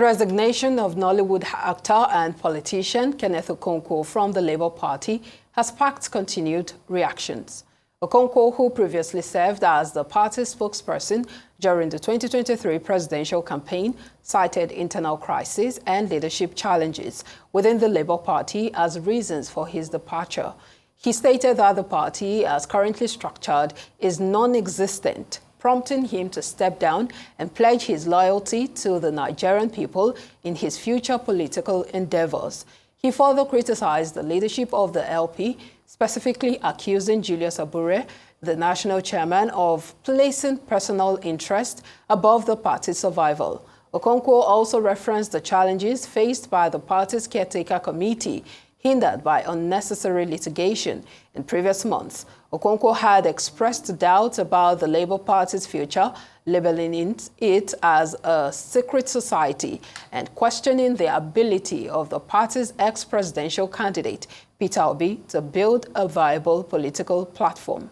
resignation of Nollywood actor and politician Kenneth Okonkwo from the Labour Party has sparked continued reactions. Okonkwo, who previously served as the party's spokesperson during the 2023 presidential campaign, cited internal crises and leadership challenges within the Labour Party as reasons for his departure. He stated that the party, as currently structured, is non-existent, prompting him to step down and pledge his loyalty to the Nigerian people in his future political endeavors. He further criticized the leadership of the LP, specifically accusing Julius Abure, the national chairman, of placing personal interest above the party's survival. Okonkwo also referenced the challenges faced by the party's caretaker committee, hindered by unnecessary litigation. In previous months, Okonkwo had expressed doubts about the Labour Party's future, labeling it as a secret society and questioning the ability of the party's ex-presidential candidate, Peter Obi, to build a viable political platform.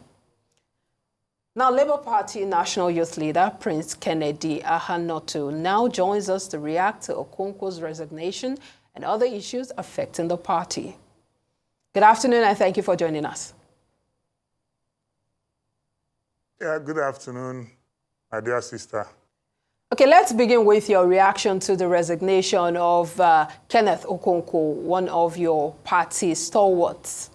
Now, Labour Party National Youth Leader Prince Kennedy Ahanotu now joins us to react to Okonkwo's resignation and other issues affecting the party. Good afternoon, and thank you for joining us. Yeah, good afternoon, my dear sister. Okay, let's begin with your reaction to the resignation of Kenneth Okonkwo, one of your party stalwarts.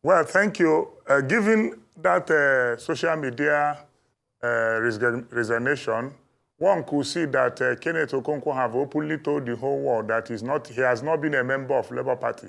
Well, thank you. Given that social media resignation, one could see that Kenneth Okonkwo have openly told the whole world that he has not been a member of Labour Party.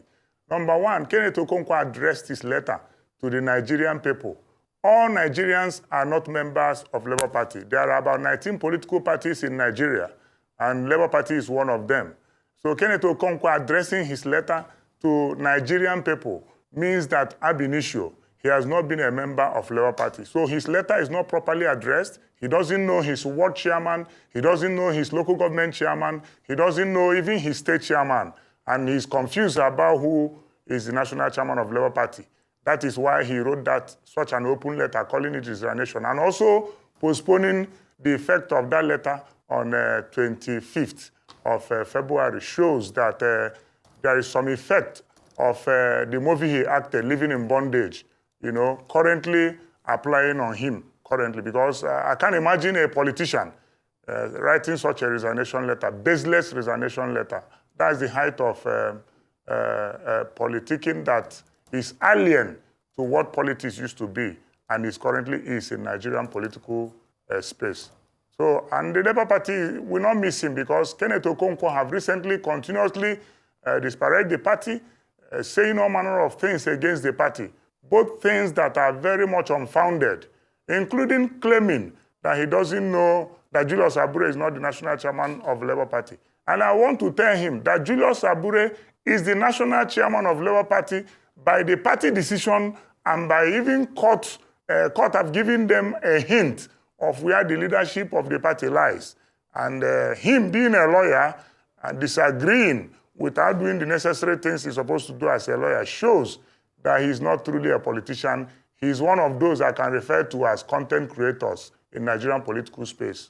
Number one, Kenneth Okonkwo addressed his letter to the Nigerian people. All Nigerians are not members of Labour Party. There are about 19 political parties in Nigeria, and Labour Party is one of them. So Kenneth Okonkwo addressing his letter to Nigerian people means that ab initio, he has not been a member of Labour Party. So his letter is not properly addressed. He doesn't know his ward chairman. He doesn't know his local government chairman. He doesn't know even his state chairman. And he's confused about who is the national chairman of Labour Party. That is why he wrote such an open letter, calling it resignation, and also postponing the effect of that letter on 25th of February shows that there is some effect of the movie he acted, Living in Bondage, currently applying on him currently, because I can't imagine a politician writing such a resignation letter, baseless resignation letter. That's the height of politicking that is alien to what politics used to be and is currently in Nigerian political space. So, and the Labour Party will not miss him because Kenneth Okonkwo have recently continuously disparaged the party, saying all manner of things against the party, both things that are very much unfounded, including claiming that he doesn't know that Julius Abure is not the national chairman of Labour Party. And I want to tell him that Julius Abure is the national chairman of Labour Party by the party decision and by even court have given them a hint of where the leadership of the party lies. And him being a lawyer and disagreeing without doing the necessary things he's supposed to do as a lawyer shows that he's not truly a politician. He's one of those I can refer to as content creators in Nigerian political space.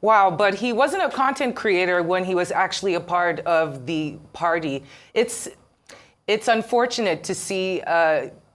Wow, but he wasn't a content creator when he was actually a part of the party. It's unfortunate to see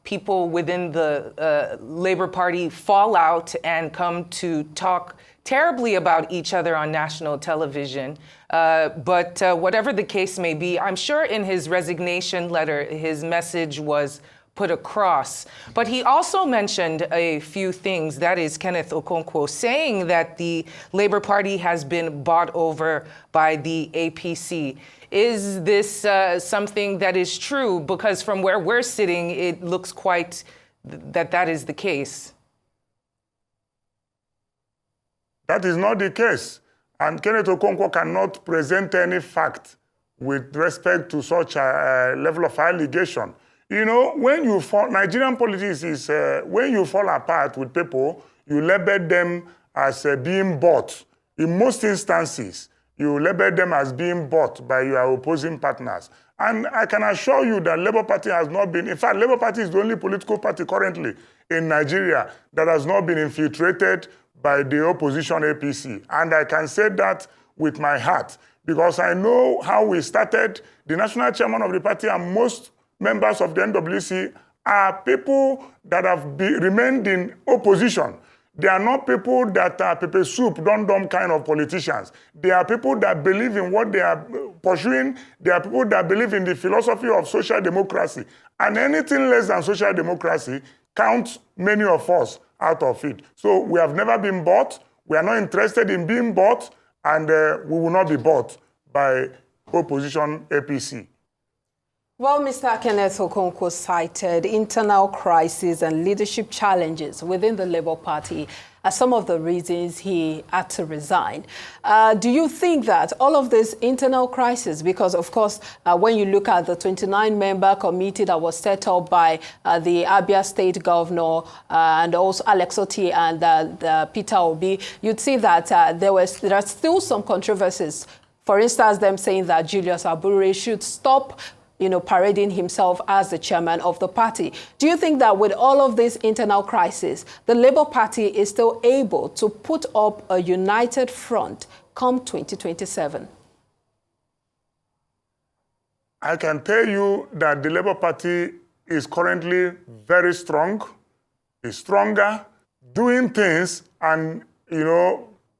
people within the Labour Party fall out and come to talk terribly about each other on national television. But whatever the case may be, I'm sure in his resignation letter, his message was put across. But he also mentioned a few things, that is Kenneth Okonkwo, saying that the Labour Party has been bought over by the APC. Is this something that is true? Because from where we're sitting, it looks quite that is the case. That is not the case. And Kenneth Okonkwo cannot present any fact with respect to such a level of allegation. When you fall, Nigerian politics is, when you fall apart with people, you label them as being bought. In most instances, you label them as being bought by your opposing partners. And I can assure you that Labour Party has not been, in fact, Labour Party is the only political party currently in Nigeria that has not been infiltrated by the opposition APC. And I can say that with my heart, because I know how we started. The national chairman of the party and most members of the NWC are people that have remained in opposition. They are not people that are pepper soup, dum-dum kind of politicians. They are people that believe in what they are pursuing. They are people that believe in the philosophy of social democracy. And anything less than social democracy counts many of us out of it. So we have never been bought. We are not interested in being bought, and we will not be bought by opposition APC. Well, Mr. Kenneth Okonkwo cited internal crises and leadership challenges within the Labour Party as some of the reasons he had to resign. Do you think that all of this internal crisis, because of course, when you look at the 29-member committee that was set up by the Abia State Governor and also Alex Oti and Peter Obi, you'd see that there are still some controversies. For instance, them saying that Julius Abure should stop parading himself as the chairman of the party. Do you think that with all of this internal crisis, the Labour Party is still able to put up a united front come 2027? I can tell you that the Labour Party is currently very strong, is stronger, doing things and,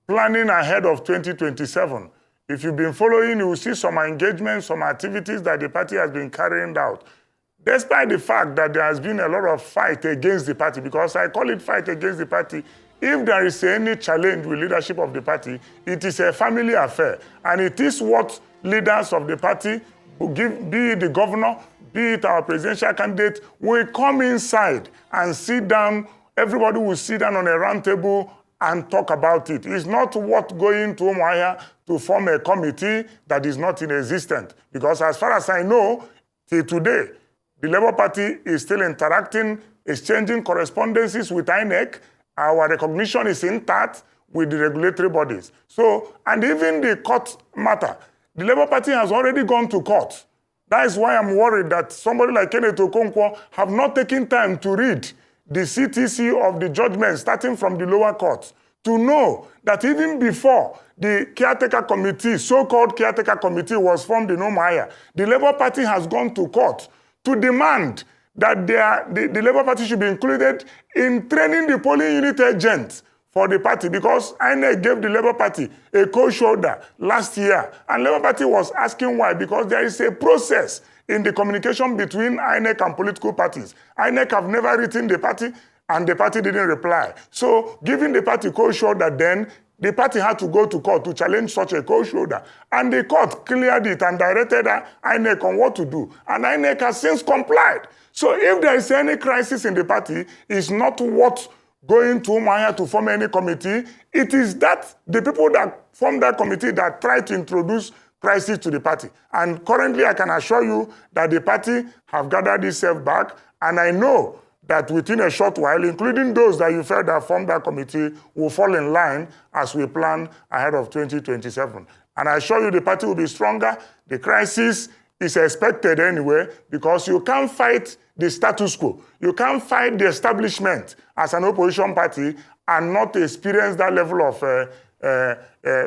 planning ahead of 2027. If you've been following, you will see some engagements, some activities that the party has been carrying out. Despite the fact that there has been a lot of fight against the party, because I call it fight against the party, if there is any challenge with leadership of the party, it is a family affair. And it is what leaders of the party, be it the governor, be it our presidential candidate, will come inside and sit down. Everybody will sit down on a round table and talk about it. It's not what going to Umuahia to form a committee that is not in existence. Because as far as I know, till today, the Labour Party is still interacting, exchanging correspondences with INEC. Our recognition is intact with the regulatory bodies. So, and even the court matter, the Labour Party has already gone to court. That is why I'm worried that somebody like Kenneth Okonkwo have not taken time to read the CTC of the judgment starting from the lower courts, to know that even before the caretaker committee, so-called caretaker committee, was formed in Umuahia, the Labour Party has gone to court to demand that the Labour Party should be included in training the polling unit agents for the party, because INEC gave the Labour Party a cold shoulder last year. And Labour Party was asking why, because there is a process in the communication between INEC and political parties. INEC have never written the party, and the party didn't reply. So, giving the party cold shoulder, then the party had to go to court to challenge such a cold shoulder. And the court cleared it and directed INEC on what to do. And INEC has since complied. So, if there is any crisis in the party, it's not what going to Umuahia to form any committee. It is that the people that form that committee that try to introduce crisis to the party. And currently, I can assure you that the party have gathered itself back, and I know that within a short while, including those that you felt that formed that committee, will fall in line as we plan ahead of 2027. And I assure you the party will be stronger. The crisis is expected anyway, because you can't fight the status quo. You can't fight the establishment as an opposition party and not experience that level of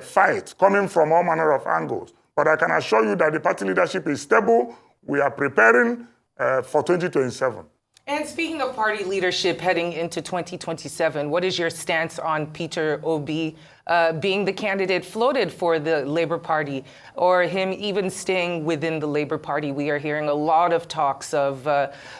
fight coming from all manner of angles. But I can assure you that the party leadership is stable. We are preparing for 2027. And speaking of party leadership heading into 2027, what is your stance on Peter Obi being the candidate floated for the Labour Party, or him even staying within the Labour Party? We are hearing a lot of talks of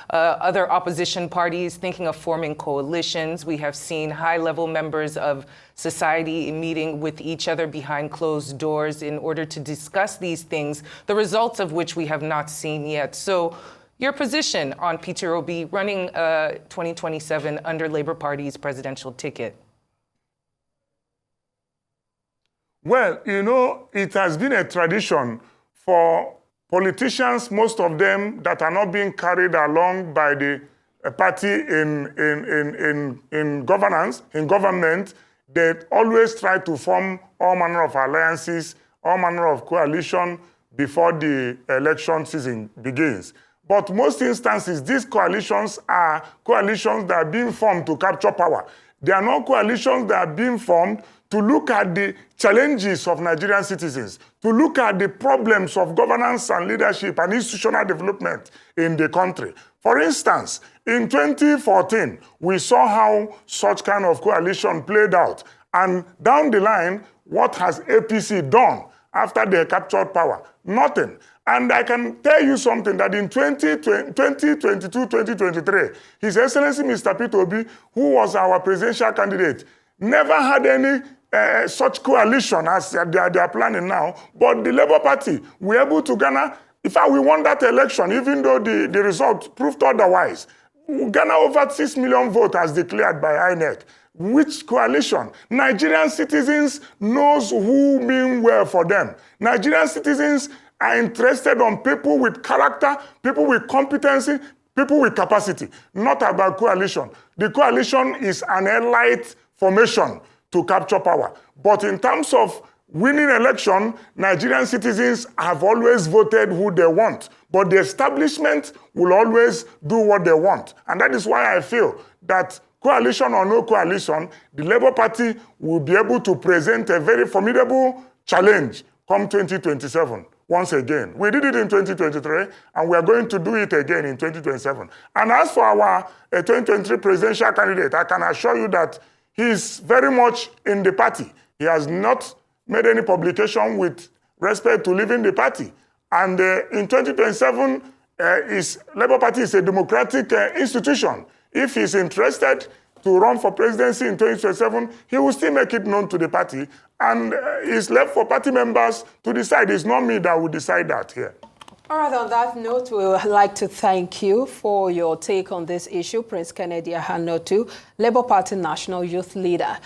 other opposition parties thinking of forming coalitions. We have seen high-level members of society meeting with each other behind closed doors in order to discuss these things, the results of which we have not seen yet. So, your position on Peter Obi running 2027 under Labour Party's presidential ticket? Well, it has been a tradition for politicians, most of them that are not being carried along by the party in governance, in government. They always try to form all manner of alliances, all manner of coalition before the election season begins. But most instances, these coalitions are coalitions that are being formed to capture power. There are no coalitions that are being formed to look at the challenges of Nigerian citizens, to look at the problems of governance and leadership and institutional development in the country. For instance, in 2014, we saw how such kind of coalition played out. And down the line, what has APC done after they captured power? Nothing. And I can tell you something, that in 2022, 2023, His Excellency Mr. Peter Obi, who was our presidential candidate, never had any such coalition as they are planning now. But the Labour Party were able to garner, in fact, we won that election, even though the result proved otherwise. Ghana over 6 million votes as declared by INEC. Which coalition? Nigerian citizens knows who mean well for them. Nigerian citizens are interested on people with character, people with competency, people with capacity, not about coalition. The coalition is an elite formation to capture power. But in terms of winning election, Nigerian citizens have always voted who they want. But the establishment will always do what they want. And that is why I feel that coalition or no coalition, the Labour Party will be able to present a very formidable challenge come 2027. Once again. We did it in 2023, and we are going to do it again in 2027. And as for our 2023 presidential candidate, I can assure you that he is very much in the party. He has not made any publication with respect to leaving the party. And in 2027, Labour Party is a democratic institution. If he's interested to run for presidency in 2027, he will still make it known to the party. And it's left for party members to decide. It's not me that will decide that here. All right, on that note, we would like to thank you for your take on this issue, Prince Kennedy Ahanotu, Labour Party National Youth Leader.